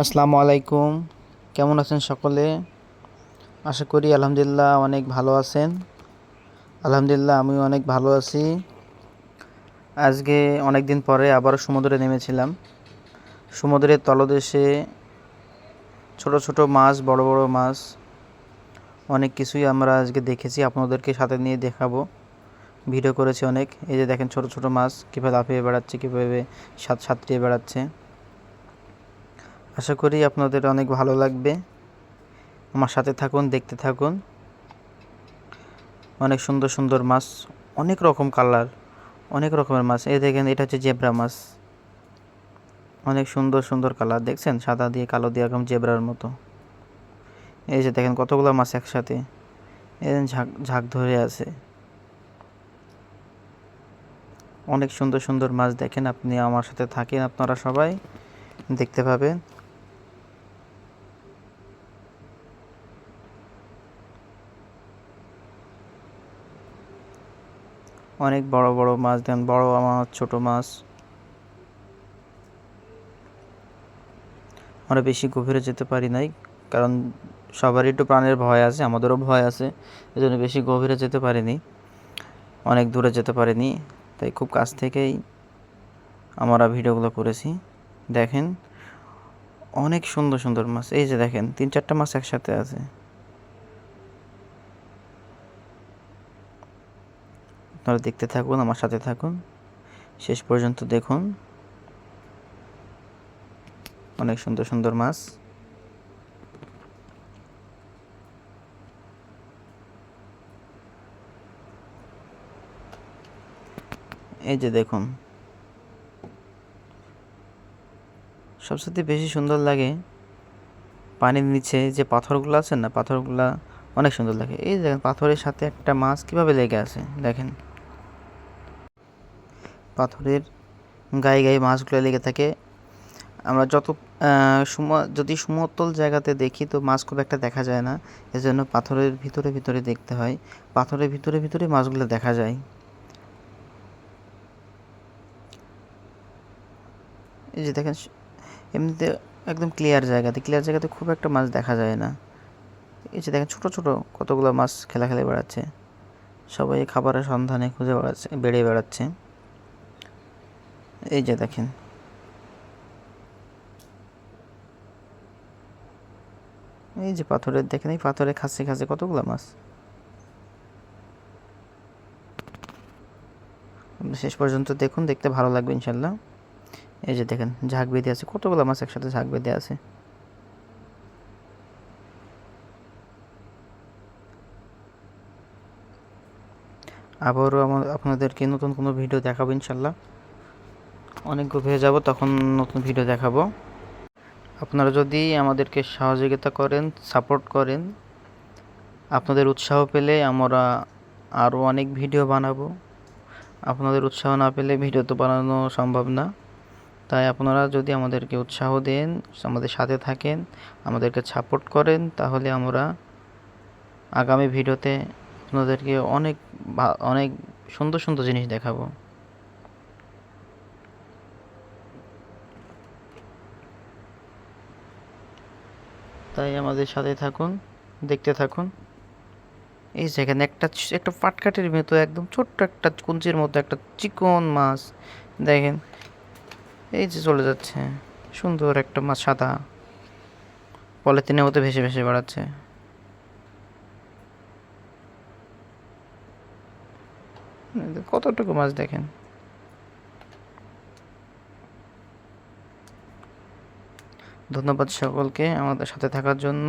আসসালামু আলাইকুম। কেমন আছেন সকলে? আশা করি আলহামদুলিল্লাহ অনেক ভালো আছেন। আলহামদুলিল্লাহ আমিও অনেক ভালো আছি। আজকে অনেক দিন পরে আবারও সমুদ্রে নেমেছিলাম। সমুদ্রের তলদেশে ছোট ছোট মাছ, বড় বড় মাছ, অনেক কিছুই আমরা আজকে দেখেছি। আপনাদেরকে সাথে নিয়ে দেখাবো। ভিডিও করেছি অনেক। এই যে দেখেন ছোট ছোট মাছ কীভাবে লাফিয়ে বেড়াচ্ছে, কীভাবে সাঁতরিয়ে বেড়াচ্ছে। আশা করি আপনাদের অনেক ভালো লাগবে। আমার সাথে থাকুন, দেখতে থাকুন। অনেক সুন্দর সুন্দর মাছ, অনেক রকম কালার, অনেক রকমের মাছ। এই দেখেন, এটা হচ্ছে জেব্রা মাছ। অনেক সুন্দর সুন্দর কালার, দেখছেন? সাদা দিয়ে কালো দিয়ে একদম জেব্রার মতো। এই যে দেখেন কতগুলো মাছ একসাথে, এই ঝাঁক ঝাঁক ধরে আছে। অনেক সুন্দর সুন্দর মাছ। দেখেন, আপনি আমার সাথে থাকেন, আপনারা সবাই দেখতে পাবেন। অনেক বড় বড় মাছ, দেন বড় মাছ, ছোট মাছ। আমরা বেশি গভীরে যেতে পারি নাই, কারণ সবারই একটু প্রাণের ভয় আছে, আমাদেরও ভয় আছে। এই জন্য বেশি গভীরে যেতে পারিনি, অনেক দূরে যেতে পারিনি। তাই খুব কাছ থেকেই আমরা ভিডিওগুলো করেছি। দেখেন অনেক সুন্দর সুন্দর মাছ। এই যে দেখেন 3-4টা মাছ একসাথে আছে। আপনারা দেখতে থাকুন, আমার সাথে থাকুন, শেষ পর্যন্ত দেখুন। অনেক সুন্দর সুন্দর মাছ। এই যে দেখুন, সবচেয়ে বেশি সুন্দর লাগে পানির নিচে যে পাথরগুলো আছে না, পাথরগুলা অনেক সুন্দর লাগে। এই দেখেন পাথরের সাথে একটা মাছ কিভাবে লেগে আছে, দেখেন। পাথরের গায়ে গায়ে মাছগুলো লেগে থাকে। আমরা যত যদি সমতল জায়গাতে দেখি তো মাছ খুব একটা দেখা যায় না, এজন্য পাথরের ভিতরে ভিতরে দেখতে হয়। পাথরের ভিতরে ভিতরে মাছগুলো দেখা যায়। এই যে দেখেন, এমনিতে একদম ক্লিয়ার জায়গাতে খুব একটা মাছ দেখা যায় না। এই যে দেখেন ছোট ছোট কতগুলো মাছ খেলে বেড়াচ্ছে। সবাই খাবারের সন্ধানে খুঁজে বেড়ে বেড়াচ্ছে। এই যে দেখেন, এই যে পাথরের দেখেন, এই পাথরে খাচ্ছে খাচ্ছে কতগুলো মাছ। শেষ পর্যন্ত দেখুন, দেখতে ভালো লাগবে ইনশাল্লাহ। এই যে দেখেন ঝাঁক বেঁধে আছে, কতগুলো মাছ একসাথে ঝাঁক বেঁধে আছে। আবারও আপনাদেরকে নতুন কোনো ভিডিও দেখাবো ইনশাল্লাহ। অনেক গভীরে যাব, তখন নতুন ভিডিও দেখাবো। আপনারা যদি আমাদেরকে সহযোগিতা করেন, সাপোর্ট করেন, আপনাদের উৎসাহ পেলে আমরা আরও অনেক ভিডিও বানাবো। আপনাদের উৎসাহ না পেলে ভিডিও তো বানানো সম্ভব না। তাই আপনারা যদি আমাদেরকে উৎসাহ দেন, আমাদের সাথে থাকেন, আমাদেরকে সাপোর্ট করেন, তাহলে আমরা আগামী ভিডিওতে আপনাদেরকে অনেক অনেক সুন্দর সুন্দর জিনিস দেখাবো। তাই আমাদের সাথে থাকুন, দেখতে থাকুন। এই যেখানে একটা একটা পাটকাঠির মতো একদম ছোট্ট একটা কুঞ্চির মতো একটা চিকন মাছ, দেখেন। এই যে চলে যাচ্ছে, সুন্দর একটা মাছ, সাদা, পলিথিনের মতো ভেসে ভেসে বেড়াচ্ছে। কতটুকু মাছ দেখেন। ধন্যবাদ সকলকে আমাদের সাথে থাকার জন্য।